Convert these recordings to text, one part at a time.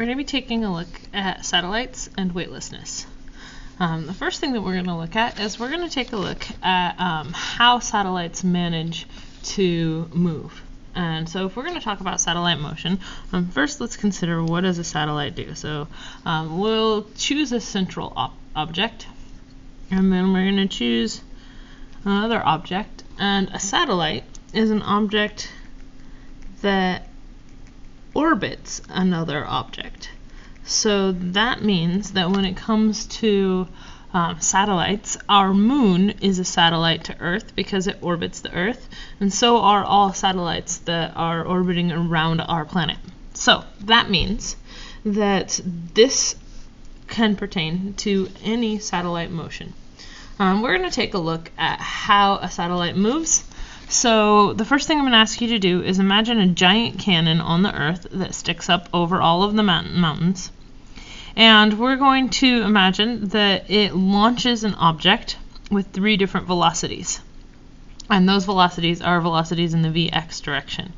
we're going to be taking a look at satellites and weightlessness. The first thing that we're going to look at is we're going to take a look at how satellites manage to move. And so if we're going to talk about satellite motion, first let's consider what does a satellite do. So we'll choose a central object, and then we're going to choose another object. And a satellite is an object that orbits another object. So that means that when it comes to satellites, our moon is a satellite to Earth because it orbits the Earth, and so are all satellites that are orbiting around our planet. So that means that this can pertain to any satellite motion. We're going to take a look at how a satellite moves. So the first thing I'm going to ask you to do is imagine a giant cannon on the Earth that sticks up over all of the mountains. And we're going to imagine that it launches an object with 3 different velocities. And those velocities are velocities in the Vx direction,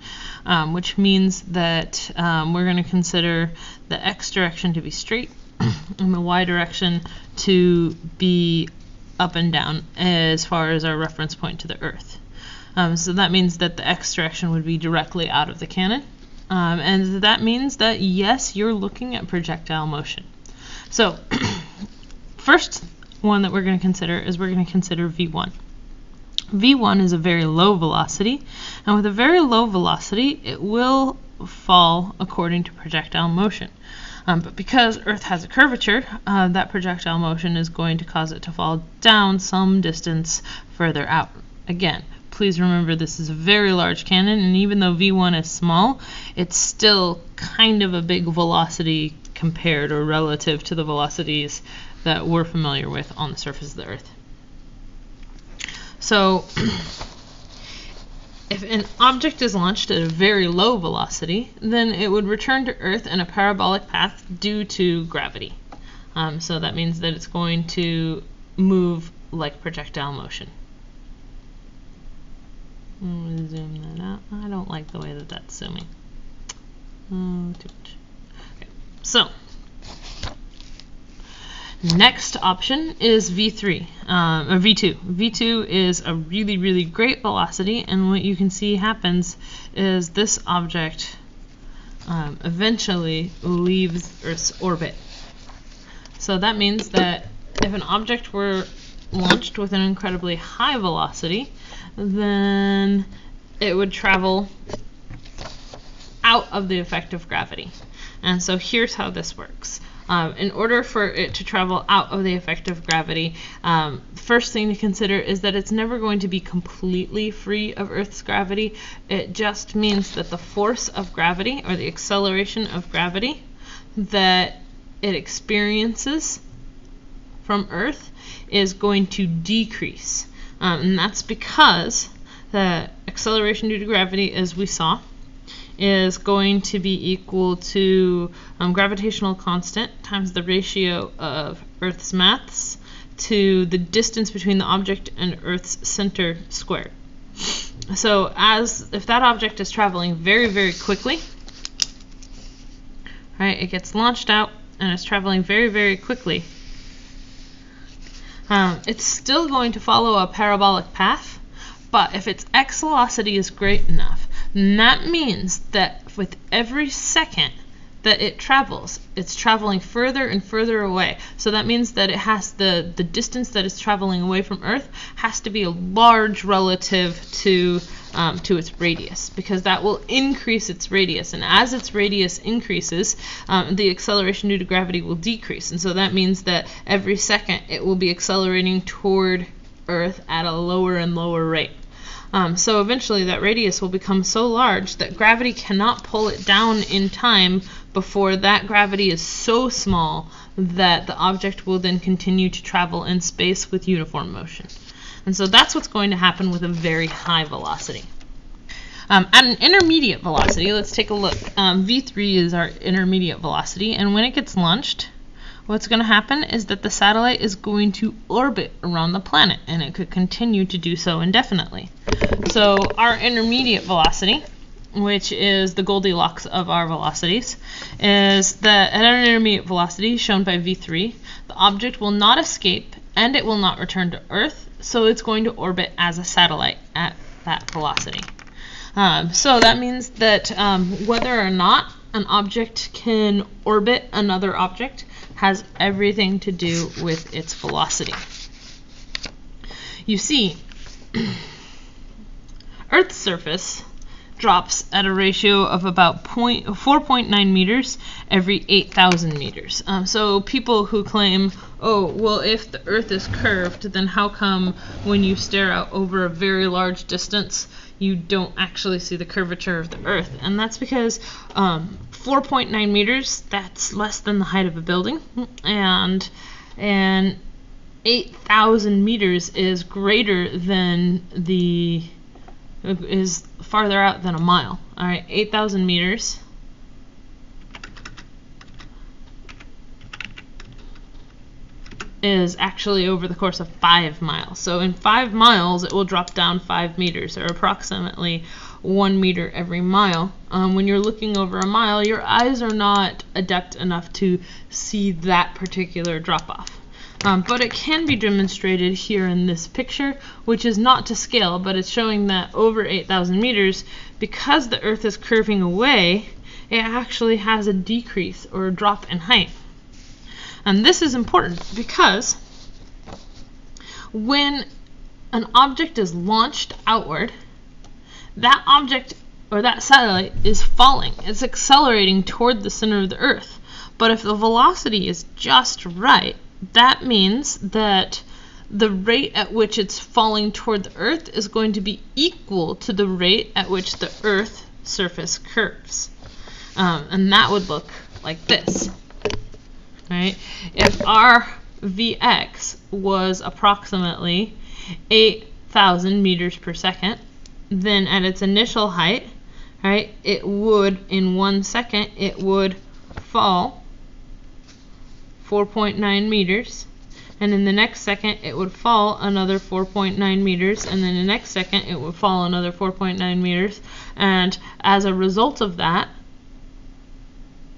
which means that we're going to consider the x direction to be straight and the y direction to be up and down as far as our reference point to the Earth. So that means that the x direction would be directly out of the cannon. And that means that, yes, you're looking at projectile motion. So first one that we're going to consider is we're going to consider V1. V1 is a very low velocity, and with a very low velocity, it will fall according to projectile motion. But because Earth has a curvature, that projectile motion is going to cause it to fall down some distance further out. Again, please remember this is a very large cannon, and even though V1 is small, it's still kind of a big velocity compared or relative to the velocities that we're familiar with on the surface of the Earth. So if an object is launched at a very low velocity, then it would return to Earth in a parabolic path due to gravity. So that means that it's going to move like projectile motion. Zoom that out. I don't like the way that that's zooming. Too much. Okay. So, next option is V3, or V2. V2 is a really, really great velocity, and what you can see happens is this object eventually leaves Earth's orbit. So that means that if an object were launched with an incredibly high velocity, then it would travel out of the effect of gravity. And so here's how this works. In order for it to travel out of the effect of gravity, first thing to consider is that it's never going to be completely free of Earth's gravity. It just means that the force of gravity, or the acceleration of gravity, that it experiences from Earth is going to decrease. And that's because the acceleration due to gravity, as we saw, is going to be equal to gravitational constant times the ratio of Earth's mass to the distance between the object and Earth's center squared. So if that object is traveling very, very quickly, right, it gets launched out and it's traveling very, very quickly, it's still going to follow a parabolic path, but if its x velocity is great enough, then that means that with every second that it travels, it's traveling further and further away. So that means that it has the distance that it's traveling away from Earth has to be a large relative to its radius, because that will increase its radius, and as its radius increases, the acceleration due to gravity will decrease, and so that means that every second it will be accelerating toward Earth at a lower and lower rate. So eventually that radius will become so large that gravity cannot pull it down in time before that gravity is so small that the object will then continue to travel in space with uniform motion. And so that's what's going to happen with a very high velocity. At an intermediate velocity, let's take a look. V3 is our intermediate velocity, and when it gets launched, what's going to happen is that the satellite is going to orbit around the planet, and it could continue to do so indefinitely. So our intermediate velocity which is the Goldilocks of our velocities, is that at an intermediate velocity shown by v3, the object will not escape and it will not return to Earth, so it's going to orbit as a satellite at that velocity. So that means that whether or not an object can orbit another object has everything to do with its velocity. You see, Earth's surface drops at a ratio of about 4.9 meters every 8,000 meters. So people who claim, oh, well, if the Earth is curved, then how come when you stare out over a very large distance, you don't actually see the curvature of the Earth? And that's because 4.9 meters, that's less than the height of a building, and 8,000 meters is greater than is farther out than a mile. All right, 8,000 meters is actually over the course of 5 miles. So in 5 miles, it will drop down 5 meters, or approximately 1 meter every mile. When you're looking over a mile, your eyes are not adept enough to see that particular drop-off. But it can be demonstrated here in this picture, which is not to scale, but it's showing that over 8,000 meters, because the Earth is curving away, it actually has a decrease or a drop in height. And this is important because when an object is launched outward, that object or that satellite is falling. It's accelerating toward the center of the Earth. But if the velocity is just right, that means that the rate at which it's falling toward the Earth is going to be equal to the rate at which the Earth surface curves. And that would look like this. Right? If our Vx was approximately 8,000 meters per second, then at its initial height, right, it would, in 1 second, it would fall 4.9 meters, and in the next second it would fall another 4.9 meters, and then the next second it would fall another 4.9 meters, and as a result of that,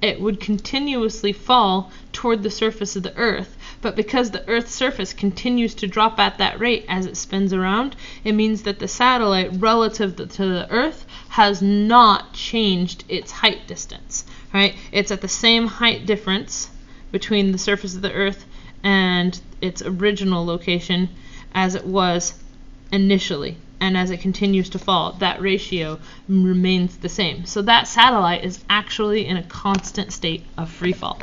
it would continuously fall toward the surface of the Earth. But because the Earth's surface continues to drop at that rate as it spins around, it means that the satellite relative to the Earth has not changed its height distance. Right? It's at the same height difference between the surface of the Earth and its original location as it was initially. And as it continues to fall, that ratio remains the same. So that satellite is actually in a constant state of free fall.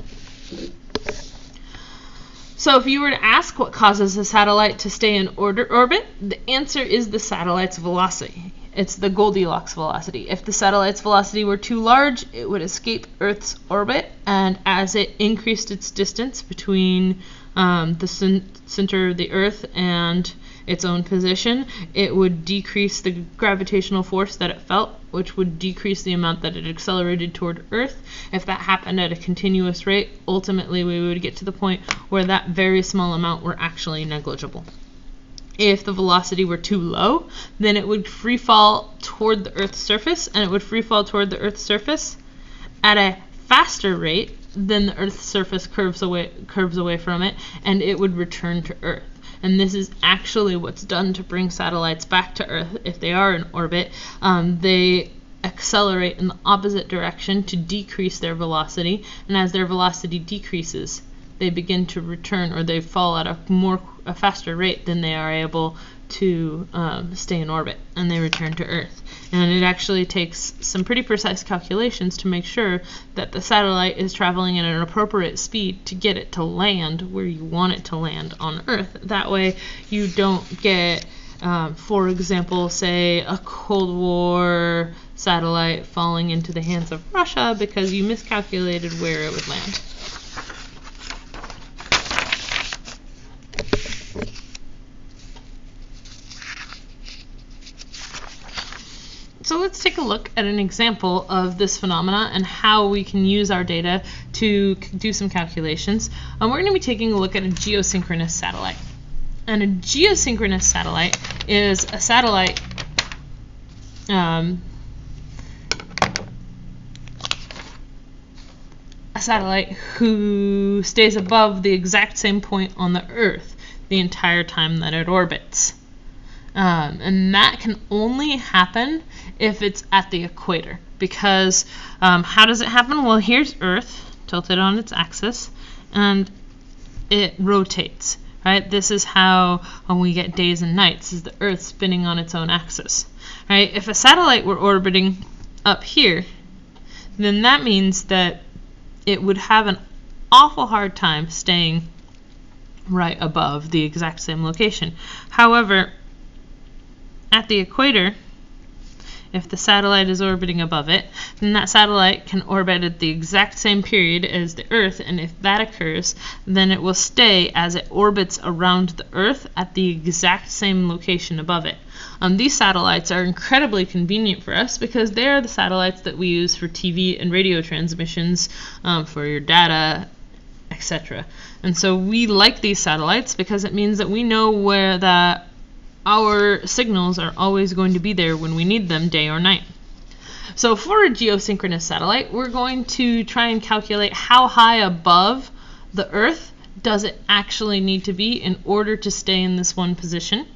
So if you were to ask what causes a satellite to stay in orbit, the answer is the satellite's velocity. It's the Goldilocks velocity. If the satellite's velocity were too large, it would escape Earth's orbit, and as it increased its distance between the center of the Earth and its own position, it would decrease the gravitational force that it felt, which would decrease the amount that it accelerated toward Earth. If that happened at a continuous rate, ultimately we would get to the point where that very small amount were actually negligible. If the velocity were too low, then it would free fall toward the Earth's surface, and it would free fall toward the Earth's surface at a faster rate than the Earth's surface curves away from it, and it would return to Earth. And this is actually what's done to bring satellites back to Earth if they are in orbit. They accelerate in the opposite direction to decrease their velocity, and as their velocity decreases, they begin to return, or they fall at a faster rate than they are able to stay in orbit, and they return to Earth. And it actually takes some pretty precise calculations to make sure that the satellite is traveling at an appropriate speed to get it to land where you want it to land on Earth. That way you don't get, for example, say a Cold War satellite falling into the hands of Russia because you miscalculated where it would land. So let's take a look at an example of this phenomena and how we can use our data to do some calculations. We're going to be taking a look at a geosynchronous satellite. And a geosynchronous satellite is a satellite a satellite who stays above the exact same point on the Earth the entire time that it orbits. And that can only happen if it's at the equator. Because how does it happen? Well, here's Earth tilted on its axis, and it rotates. Right? This is how when we get days and nights, is the Earth spinning on its own axis. Right? If a satellite were orbiting up here, then that means that it would have an awful hard time staying right above the exact same location. However, at the equator, if the satellite is orbiting above it, then that satellite can orbit at the exact same period as the Earth, and if that occurs, then it will stay as it orbits around the Earth at the exact same location above it. These satellites are incredibly convenient for us because they are the satellites that we use for TV and radio transmissions, for your data, etc. And so we like these satellites because it means that we know where our signals are always going to be there when we need them, day or night. So for a geosynchronous satellite, we're going to try and calculate how high above the Earth does it actually need to be in order to stay in this one position.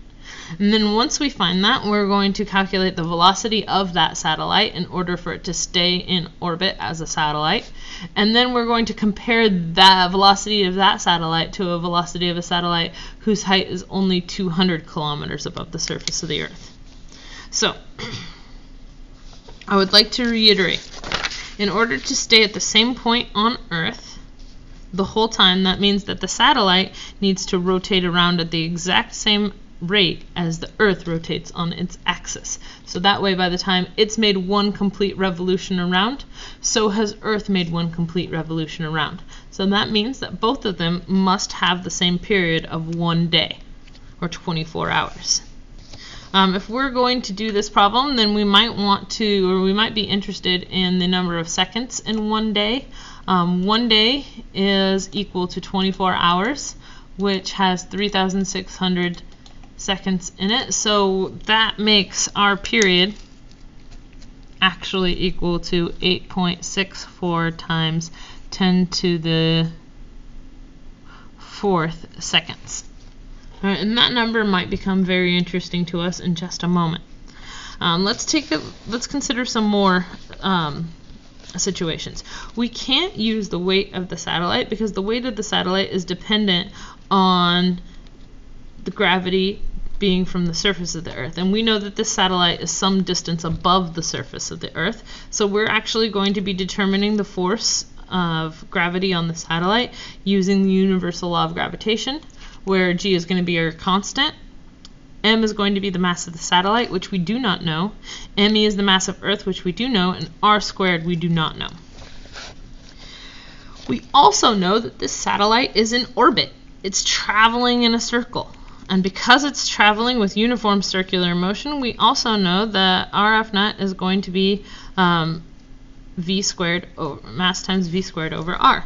And then once we find that, we're going to calculate the velocity of that satellite in order for it to stay in orbit as a satellite. And then we're going to compare the velocity of that satellite to a velocity of a satellite whose height is only 200 kilometers above the surface of the Earth. So, I would like to reiterate, in order to stay at the same point on Earth the whole time, that means that the satellite needs to rotate around at the exact same rate as the Earth rotates on its axis. So that way, by the time it's made one complete revolution around, so has Earth made one complete revolution around. So that means that both of them must have the same period of 1 day, or 24 hours. If we're going to do this problem, then we might want to, or we might be interested in the number of seconds in 1 day. 1 day is equal to 24 hours, which has 3,600 seconds in it, so that makes our period actually equal to 8.64 times 10 to the 4th seconds. All right, and that number might become very interesting to us in just a moment. Let's consider some more situations. We can't use the weight of the satellite because the weight of the satellite is dependent on the gravity being from the surface of the Earth. And we know that this satellite is some distance above the surface of the Earth. So we're actually going to be determining the force of gravity on the satellite using the universal law of gravitation, where G is going to be our constant, M is going to be the mass of the satellite, which we do not know, ME is the mass of Earth, which we do know, and R squared we do not know. We also know that this satellite is in orbit. It's traveling in a circle. And because it's traveling with uniform circular motion, we also know that RF net is going to be V squared over mass times V squared over R.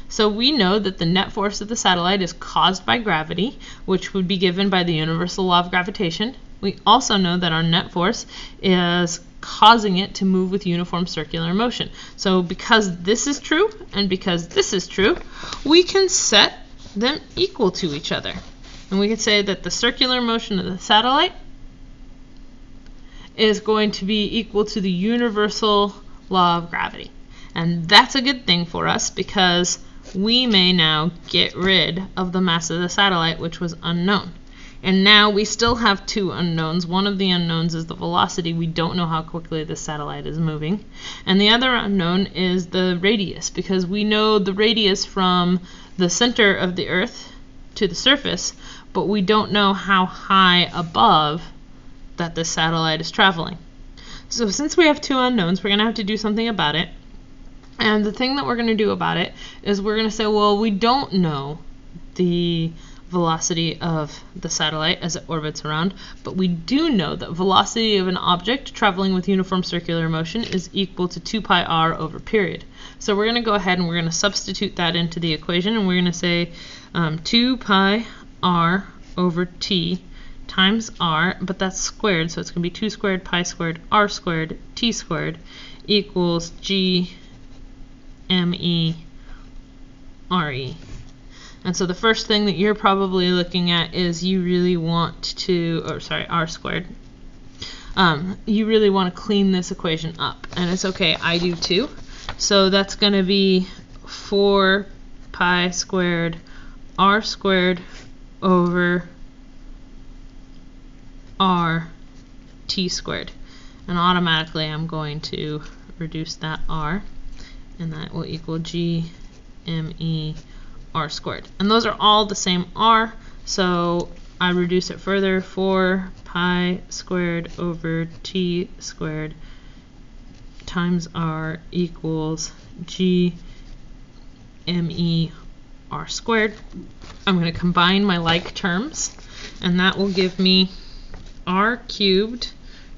So we know that the net force of the satellite is caused by gravity, which would be given by the universal law of gravitation. We also know that our net force is causing it to move with uniform circular motion. So because this is true and because this is true, we can set them equal to each other. And we can say that the circular motion of the satellite is going to be equal to the universal law of gravity. And that's a good thing for us because we may now get rid of the mass of the satellite, which was unknown. And now we still have two unknowns. One of the unknowns is the velocity. We don't know how quickly the satellite is moving. And the other unknown is the radius, because we know the radius from the center of the Earth to the surface, but we don't know how high above that the satellite is traveling. So since we have two unknowns, we're going to have to do something about it. And the thing that we're going to do about it is we're going to say, well, we don't know the velocity of the satellite as it orbits around, but we do know that velocity of an object traveling with uniform circular motion is equal to 2 pi r over period. So we're going to go ahead and we're going to substitute that into the equation, and we're going to say 2 pi r over t times r, but that's squared, so it's going to be 2 squared pi squared r squared t squared equals g me RE. And so the first thing that you're probably looking at is you really want to, or sorry, R squared. You really want to clean this equation up. And it's okay, I do too. So that's going to be 4 pi squared R squared over R T squared. And automatically I'm going to reduce that R, and that will equal G ME R squared. And those are all the same R, so I reduce it further. 4 pi squared over T squared times R equals G ME R squared. I'm going to combine my like terms, and that will give me R cubed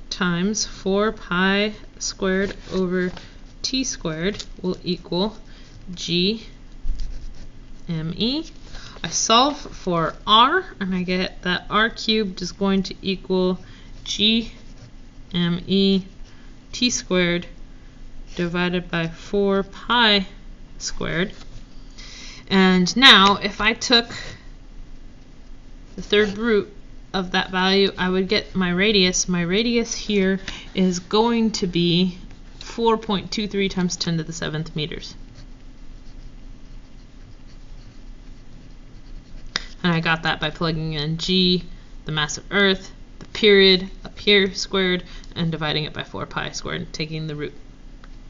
times 4 pi squared over T squared will equal G ME. I solve for R, and I get that R cubed is going to equal G ME T squared divided by 4 pi squared. And now if I took the third root of that value, I would get my radius. My radius here is going to be 4.23 times 10 to the 7th meters. And I got that by plugging in G, the mass of Earth, the period up here squared, and dividing it by 4 pi squared, and taking the root,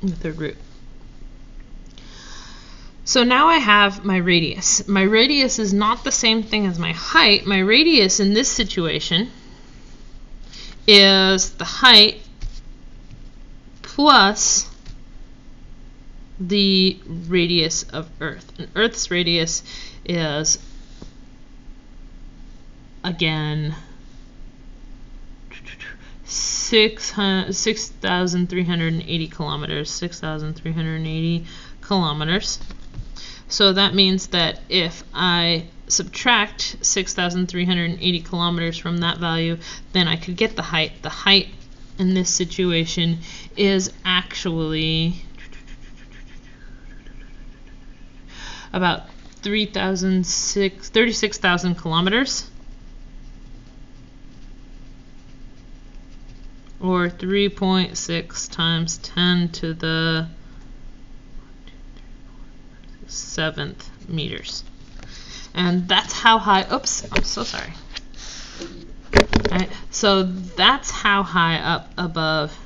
the third root. So now I have my radius. My radius is not the same thing as my height. My radius in this situation is the height plus the radius of Earth. And Earth's radius is, again, 6,380 kilometers. 6,380 kilometers. So that means that if I subtract 6,380 kilometers from that value, then I could get the height. The height in this situation is actually about 36,000 kilometers, or 3.6 times 10 to the 7th meters. And that's how high, oops, I'm so sorry. Right, so that's how high up above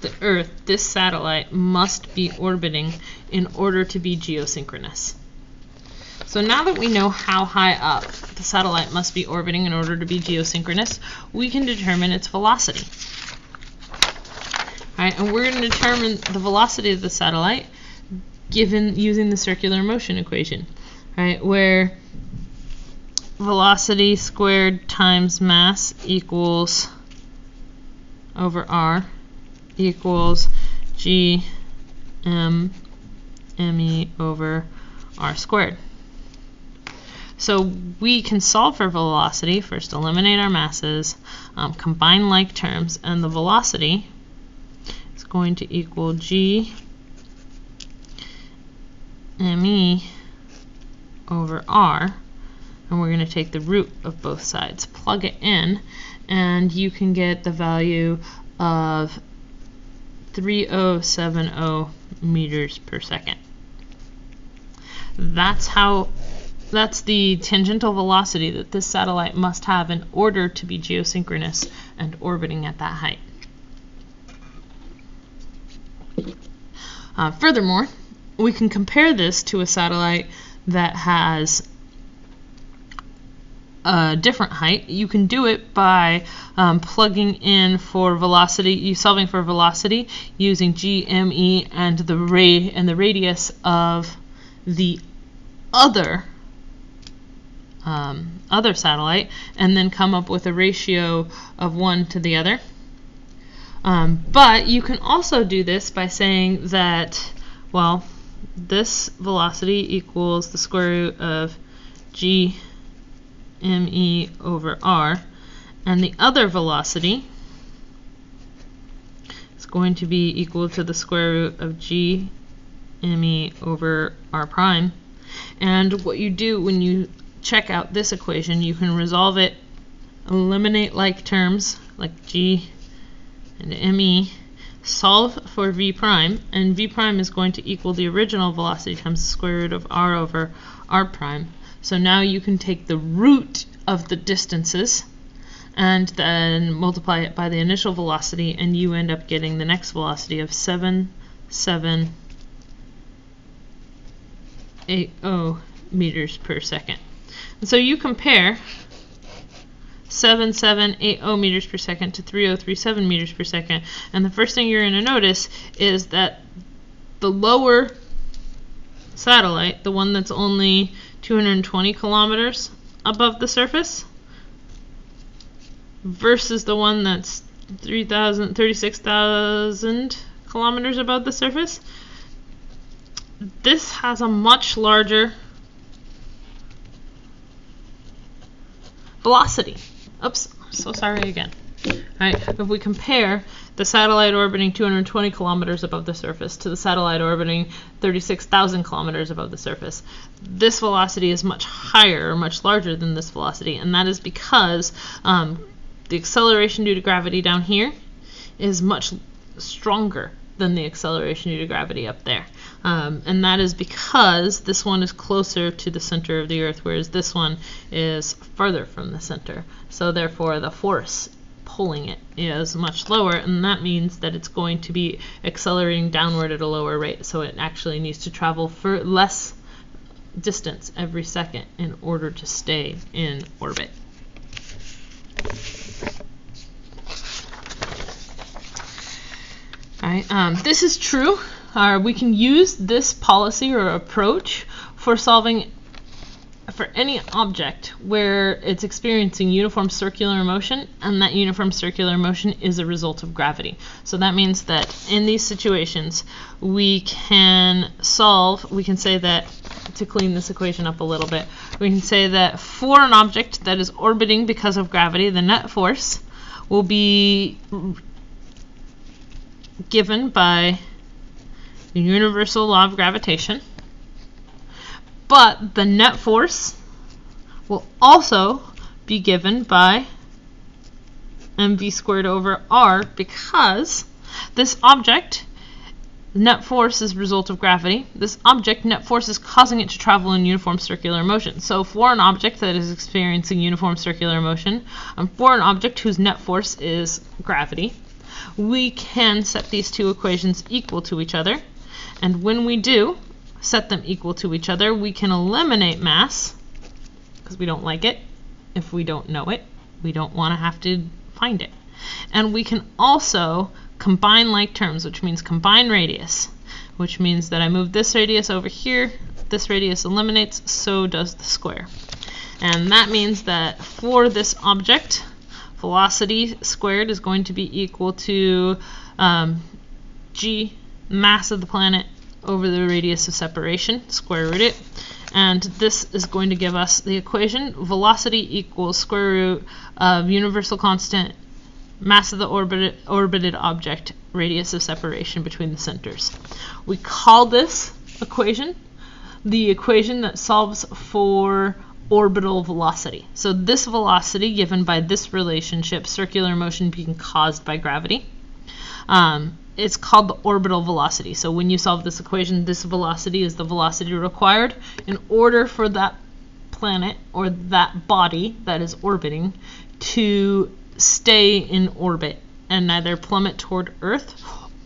the Earth this satellite must be orbiting in order to be geosynchronous. So now that we know how high up the satellite must be orbiting in order to be geosynchronous, we can determine its velocity. Right, and we're going to determine the velocity of the satellite using the circular motion equation, right, where velocity squared times mass equals over R equals G M ME over R squared. So we can solve for velocity. First, eliminate our masses, combine like terms, and the velocity is going to equal G ME over R, and we're going to take the root of both sides, plug it in, and you can get the value of 3070 meters per second. That's the tangential velocity that this satellite must have in order to be geosynchronous and orbiting at that height. Furthermore, we can compare this to a satellite that has a different height. You can do it by plugging in for velocity, solving for velocity using GME and the radius of the other satellite, and then come up with a ratio of 1 to the other. But you can also do this by saying that, well, this velocity equals the square root of G ME over R, and the other velocity is going to be equal to the square root of G me over r prime. And what you do when you check out this equation, you can resolve it, eliminate like terms like g and me, solve for v prime, and v prime is going to equal the original velocity times the square root of r over r prime. So now you can take the root of the distances and then multiply it by the initial velocity, and you end up getting the next velocity of 7780 meters per second. And so you compare 7780 meters per second to 3037 meters per second, and the first thing you're going to notice is that the lower satellite, the one that's only 220 kilometers above the surface, versus the one that's 36,000 kilometers above the surface, this has a much larger velocity. Oops, so sorry again. Alright, if we compare the satellite orbiting 220 kilometers above the surface to the satellite orbiting 36,000 kilometers above the surface, this velocity is much higher, or much larger than this velocity, and that is because the acceleration due to gravity down here is much stronger than the acceleration due to gravity up there. And that is because this one is closer to the center of the Earth, whereas this one is further from the center. So therefore the force pulling it is much lower, and that means that it's going to be accelerating downward at a lower rate. So it actually needs to travel for less distance every second in order to stay in orbit. Alright, this is true. We can use this policy or approach for solving for any object where it's experiencing uniform circular motion, and that uniform circular motion is a result of gravity. So that means that in these situations we can say that, to clean this equation up a little bit, we can say that for an object that is orbiting because of gravity, the net force will be given by the universal law of gravitation, but the net force will also be given by mv squared over r, because this object, net force is a result of gravity. This object, net force, is causing it to travel in uniform circular motion. So for an object that is experiencing uniform circular motion, and for an object whose net force is gravity, we can set these two equations equal to each other. And when we do set them equal to each other, we can eliminate mass, because we don't like it if we don't know it. We don't want to have to find it. And we can also combine like terms, which means combine radius, which means that I move this radius over here, this radius eliminates, so does the square. And that means that for this object, velocity squared is going to be equal to g, mass of the planet, over the radius of separation, square root it. And this is going to give us the equation, velocity equals square root of universal constant, mass of the orbited object, radius of separation between the centers. We call this equation the equation that solves for orbital velocity. So this velocity given by this relationship, circular motion being caused by gravity, it's called the orbital velocity. So when you solve this equation, this velocity is the velocity required in order for that planet or that body that is orbiting to stay in orbit and neither plummet toward Earth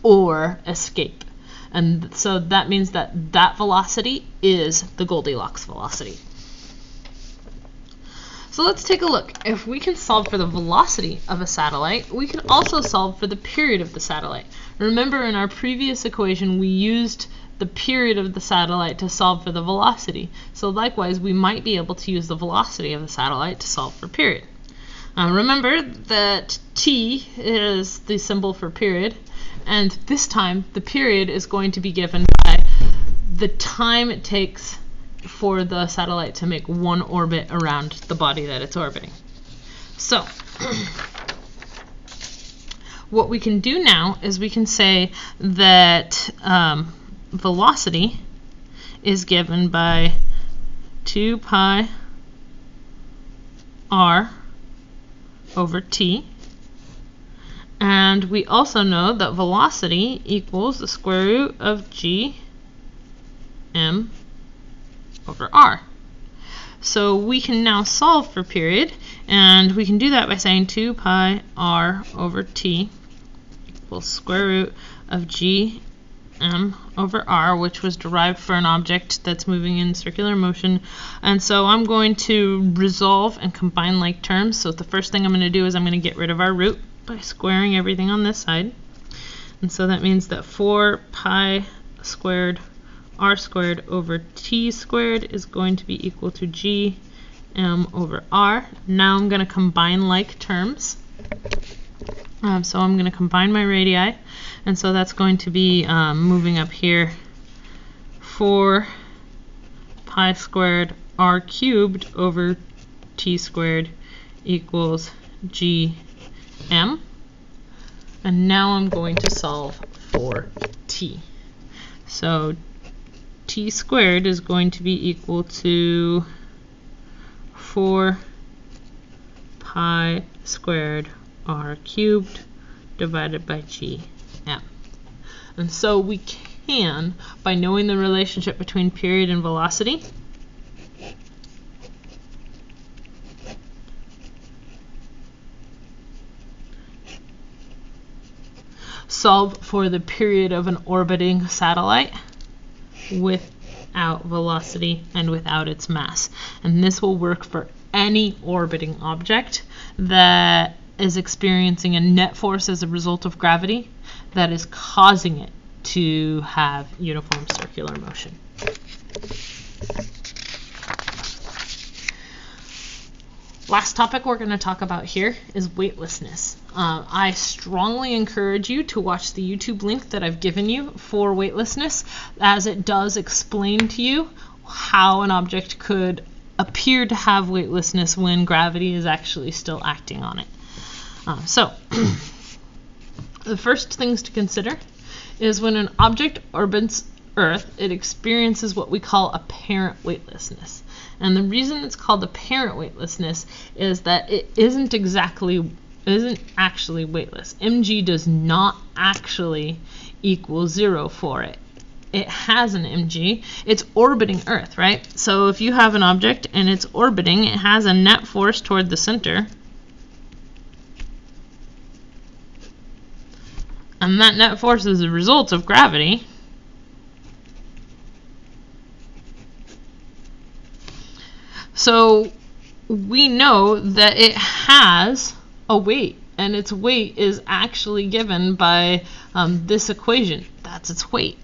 or escape. And so that means that that velocity is the Goldilocks velocity. So let's take a look. If we can solve for the velocity of a satellite, we can also solve for the period of the satellite. Remember, in our previous equation, we used the period of the satellite to solve for the velocity. So likewise, we might be able to use the velocity of the satellite to solve for period. Remember that t is the symbol for period, and this time the period is going to be given by the time it takes for the satellite to make one orbit around the body that it's orbiting. So what we can do now is we can say that velocity is given by 2 pi r over t. And we also know that velocity equals the square root of g m over r. So we can now solve for period, and we can do that by saying 2 pi r over t equals square root of g m over r, which was derived for an object that's moving in circular motion. And so I'm going to resolve and combine like terms. So the first thing I'm going to do is I'm going to get rid of our root by squaring everything on this side. And so that means that 4 pi squared r squared over t squared is going to be equal to g m over r. Now I'm going to combine like terms. So I'm going to combine my radii, and so that's going to be moving up here, 4 pi squared r cubed over t squared equals g m. And now I'm going to solve for t. So t squared is going to be equal to 4 pi squared r cubed divided by g m. And so we can, by knowing the relationship between period and velocity, solve for the period of an orbiting satellite without velocity and without its mass. And this will work for any orbiting object that is experiencing a net force as a result of gravity that is causing it to have uniform circular motion. Last topic we're going to talk about here is weightlessness. I strongly encourage you to watch the YouTube link that I've given you for weightlessness, as it does explain to you how an object could appear to have weightlessness when gravity is actually still acting on it. So the first things to consider is when an object orbits Earth, it experiences what we call apparent weightlessness. And the reason it's called apparent weightlessness is that it isn't actually weightless. Mg does not actually equal 0 for it. It has an mg. It's orbiting Earth, right? So if you have an object and it's orbiting, it has a net force toward the center. And that net force is a result of gravity. So we know that it has a weight, and its weight is actually given by this equation. That's its weight.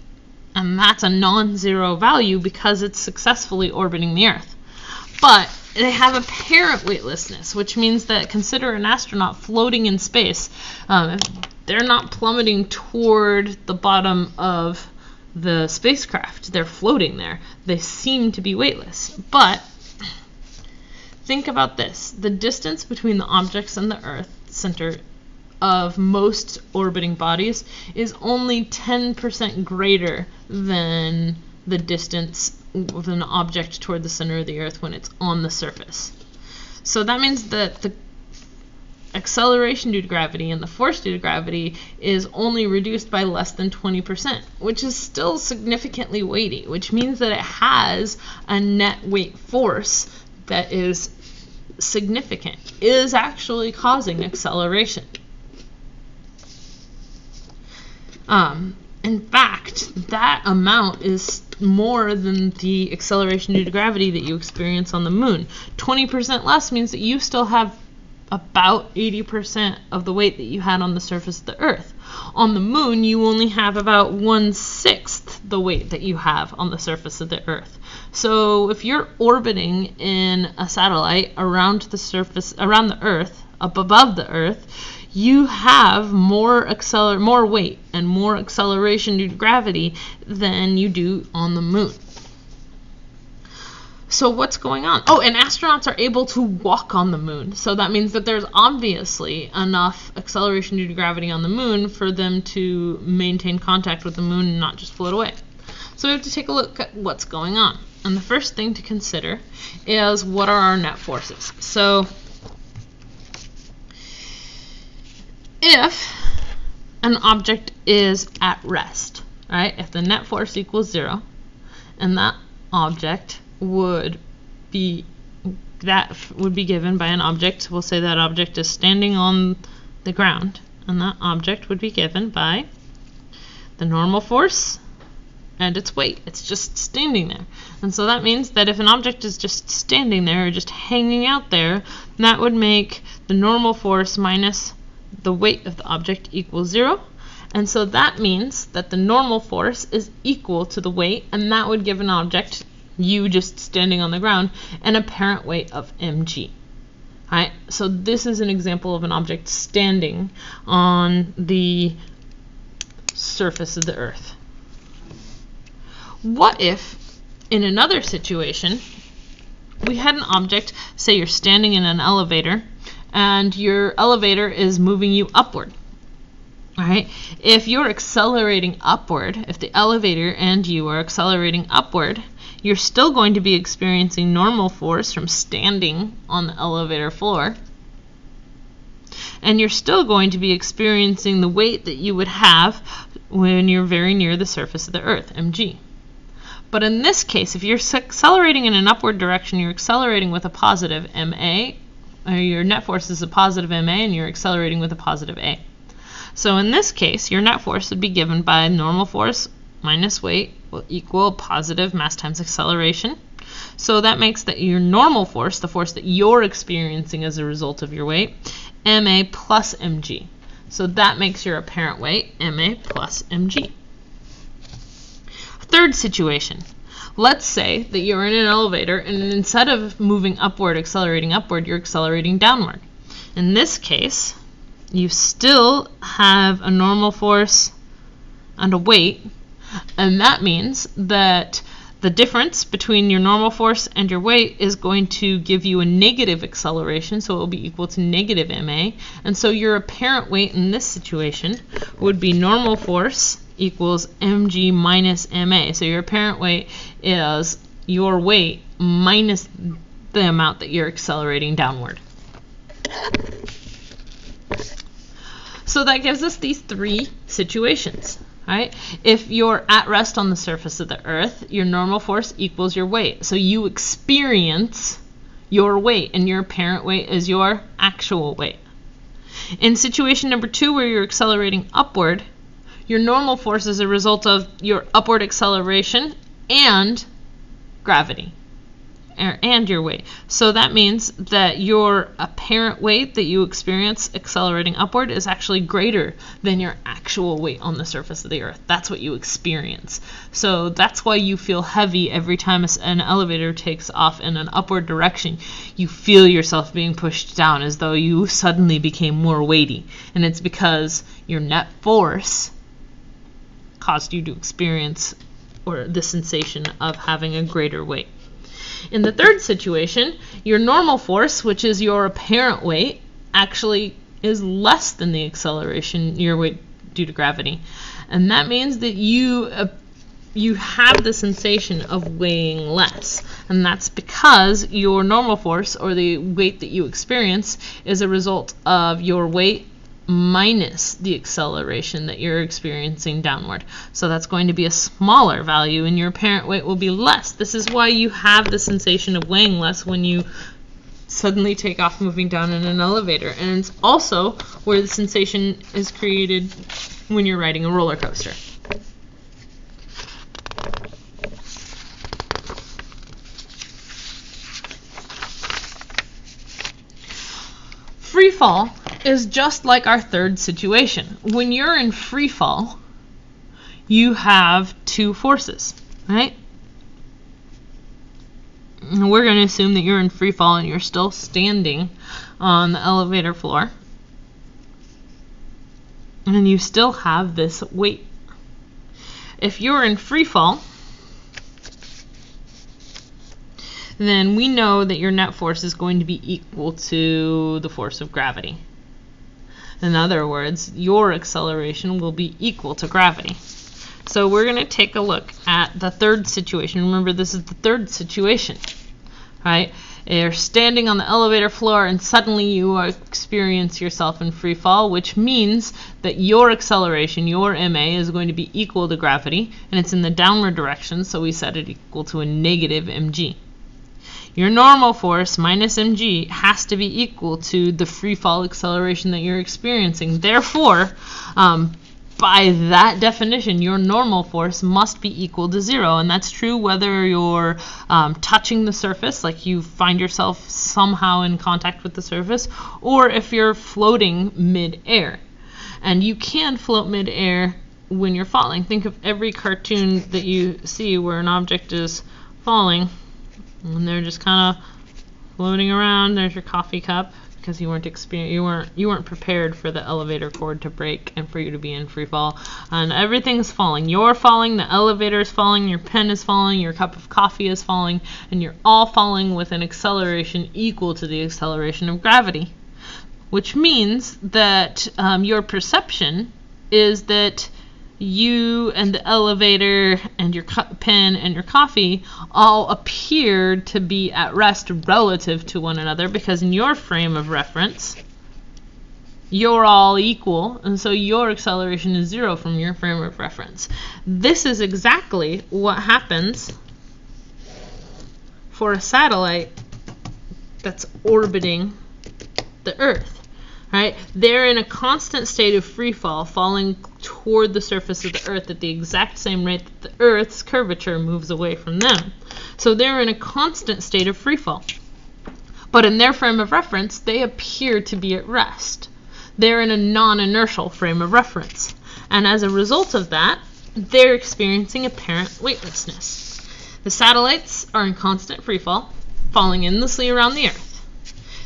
And that's a non-zero value because it's successfully orbiting the Earth. But they have apparent weightlessness, which means that consider an astronaut floating in space. They're not plummeting toward the bottom of the spacecraft. They're floating there. They seem to be weightless. But think about this. The distance between the objects and the Earth center of most orbiting bodies is only 10% greater than the distance of an object toward the center of the Earth when it's on the surface. So that means that the acceleration due to gravity and the force due to gravity is only reduced by less than 20%, which is still significantly weighty, which means that it has a net weight force that is significant, is actually causing acceleration. In fact, that amount is more than the acceleration due to gravity that you experience on the moon. 20% less means that you still have about 80% of the weight that you had on the surface of the Earth. On the moon, you only have about 1/6 the weight that you have on the surface of the Earth. So if you're orbiting in a satellite around the surface, around the Earth, up above the Earth, you have more weight and more acceleration due to gravity than you do on the moon. So what's going on? Oh, and astronauts are able to walk on the moon. So that means that there's obviously enough acceleration due to gravity on the moon for them to maintain contact with the moon and not just float away. So we have to take a look at what's going on. And the first thing to consider is, what are our net forces? So if an object is at rest, right? If the net force equals 0, and that object would be given by an object, we'll say that object is standing on the ground, and that object would be given by the normal force and its weight. It's just standing there. And so that means that if an object is just standing there, or just hanging out there, that would make the normal force minus the weight of the object equals 0. And so that means that the normal force is equal to the weight, and that would give an object, you just standing on the ground, an apparent weight of mg. Right? So this is an example of an object standing on the surface of the Earth. What if, in another situation, we had an object, say you're standing in an elevator, and your elevator is moving you upward. Right? If you're accelerating upward, if the elevator and you are accelerating upward, you're still going to be experiencing normal force from standing on the elevator floor. And you're still going to be experiencing the weight that you would have when you're very near the surface of the Earth, mg. But in this case, if you're accelerating in an upward direction, you're accelerating with a positive ma, or your net force is a positive ma, and you're accelerating with a positive a. So in this case, your net force would be given by normal force minus weight will equal positive mass times acceleration. So that makes that your normal force, the force that you're experiencing as a result of your weight, ma plus mg. So that makes your apparent weight ma plus mg. Third situation. Let's say that you're in an elevator, and instead of moving upward, accelerating upward, you're accelerating downward. In this case, you still have a normal force and a weight, and that means that the difference between your normal force and your weight is going to give you a negative acceleration, so it will be equal to negative ma, and so your apparent weight in this situation would be normal force equals mg minus ma. So your apparent weight is your weight minus the amount that you're accelerating downward. So that gives us these three situations. Right? If you're at rest on the surface of the Earth, your normal force equals your weight. So you experience your weight, and your apparent weight is your actual weight. In situation number 2, where you're accelerating upward, your normal force is a result of your upward acceleration and gravity, and your weight. So that means that your apparent weight that you experience accelerating upward is actually greater than your actual weight on the surface of the Earth. That's what you experience. So that's why you feel heavy every time an elevator takes off in an upward direction. You feel yourself being pushed down as though you suddenly became more weighty. And it's because your net force caused you to experience the sensation of having a greater weight. In the third situation, your normal force, which is your apparent weight, actually is less than the acceleration, your weight due to gravity. And that means that you have the sensation of weighing less. And that's because your normal force, or the weight that you experience, is a result of your weight minus the acceleration that you're experiencing downward. So that's going to be a smaller value, and your apparent weight will be less. This is why you have the sensation of weighing less when you suddenly take off moving down in an elevator. And it's also where the sensation is created when you're riding a roller coaster. Free fall is just like our third situation. When you're in free fall, you have two forces, right? And we're going to assume that you're in free fall and you're still standing on the elevator floor, and you still have this weight. If you're in free fall, then we know that your net force is going to be equal to the force of gravity. In other words, your acceleration will be equal to gravity. So we're going to take a look at the third situation. Remember, this is the third situation, right? You're standing on the elevator floor and suddenly you experience yourself in free fall, which means that your acceleration, your MA, is going to be equal to gravity, and it's in the downward direction, so we set it equal to a negative mg. Your normal force minus mg has to be equal to the free fall acceleration that you're experiencing. Therefore, by that definition, your normal force must be equal to 0, and that's true whether you're touching the surface, like you find yourself somehow in contact with the surface, or if you're floating mid-air. And you can float mid-air when you're falling. Think of every cartoon that you see where an object is falling, and they're just kind of floating around. There's your coffee cup, because you weren't prepared for the elevator cord to break and for you to be in free fall. And everything's falling. You're falling, the elevator is falling, your pen is falling, your cup of coffee is falling, and you're all falling with an acceleration equal to the acceleration of gravity. Which means that your perception is that you and the elevator and your pen and your coffee all appear to be at rest relative to one another, because in your frame of reference, you're all equal, and so your acceleration is 0 from your frame of reference. This is exactly what happens for a satellite that's orbiting the Earth. Right? They're in a constant state of free fall, falling toward the surface of the Earth at the exact same rate that the Earth's curvature moves away from them. So they're in a constant state of free fall. But in their frame of reference, they appear to be at rest. They're in a non-inertial frame of reference. And as a result of that, they're experiencing apparent weightlessness. The satellites are in constant free fall, falling endlessly around the Earth.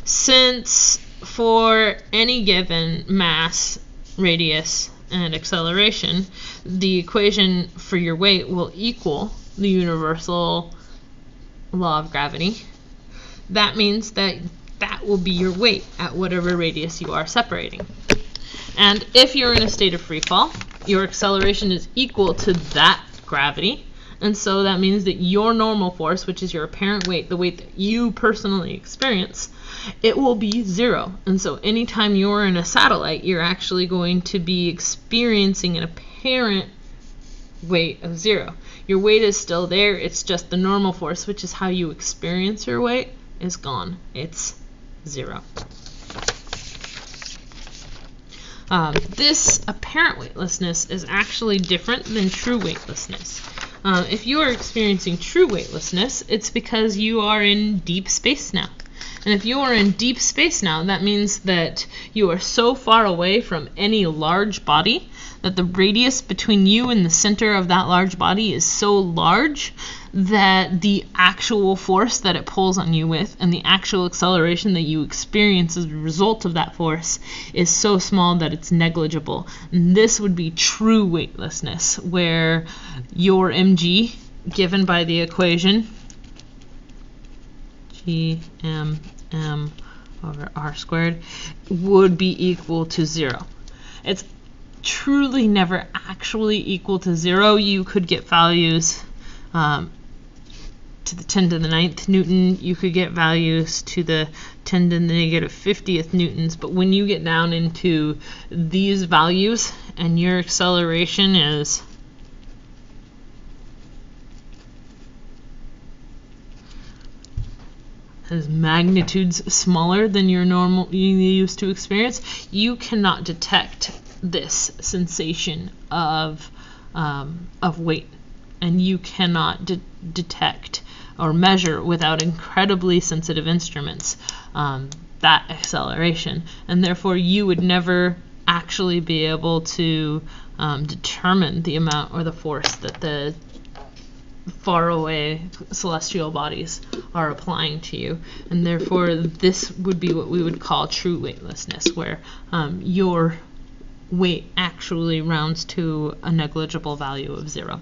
Since for any given mass, radius, and acceleration, the equation for your weight will equal the universal law of gravity. That means that that will be your weight at whatever radius you are separating. And if you're in a state of free fall, your acceleration is equal to that gravity. And so that means that your normal force, which is your apparent weight, the weight that you personally experience, it will be 0. And so anytime you're in a satellite, you're actually going to be experiencing an apparent weight of 0. Your weight is still there, it's just the normal force, which is how you experience your weight, is gone. It's 0. This apparent weightlessness is actually different than true weightlessness. If you are experiencing true weightlessness, it's because you are in deep space now. And if you are in deep space now, that means that you are so far away from any large body that the radius between you and the center of that large body is so large that the actual force that it pulls on you with and the actual acceleration that you experience as a result of that force is so small that it's negligible. And this would be true weightlessness, where your mg, given by the equation gmm over r squared, would be equal to 0. It's truly never actually equal to 0. You could get values to the 10 to the 9th Newton. You could get values to the 10 to the negative 50th Newtons. But when you get down into these values and your acceleration is has magnitudes smaller than your normal you used to experience, you cannot detect this sensation of weight, and you cannot detect or measure without incredibly sensitive instruments that acceleration, and therefore you would never actually be able to determine the amount or the force that the faraway celestial bodies are applying to you, and therefore this would be what we would call true weightlessness, where your weight actually rounds to a negligible value of 0.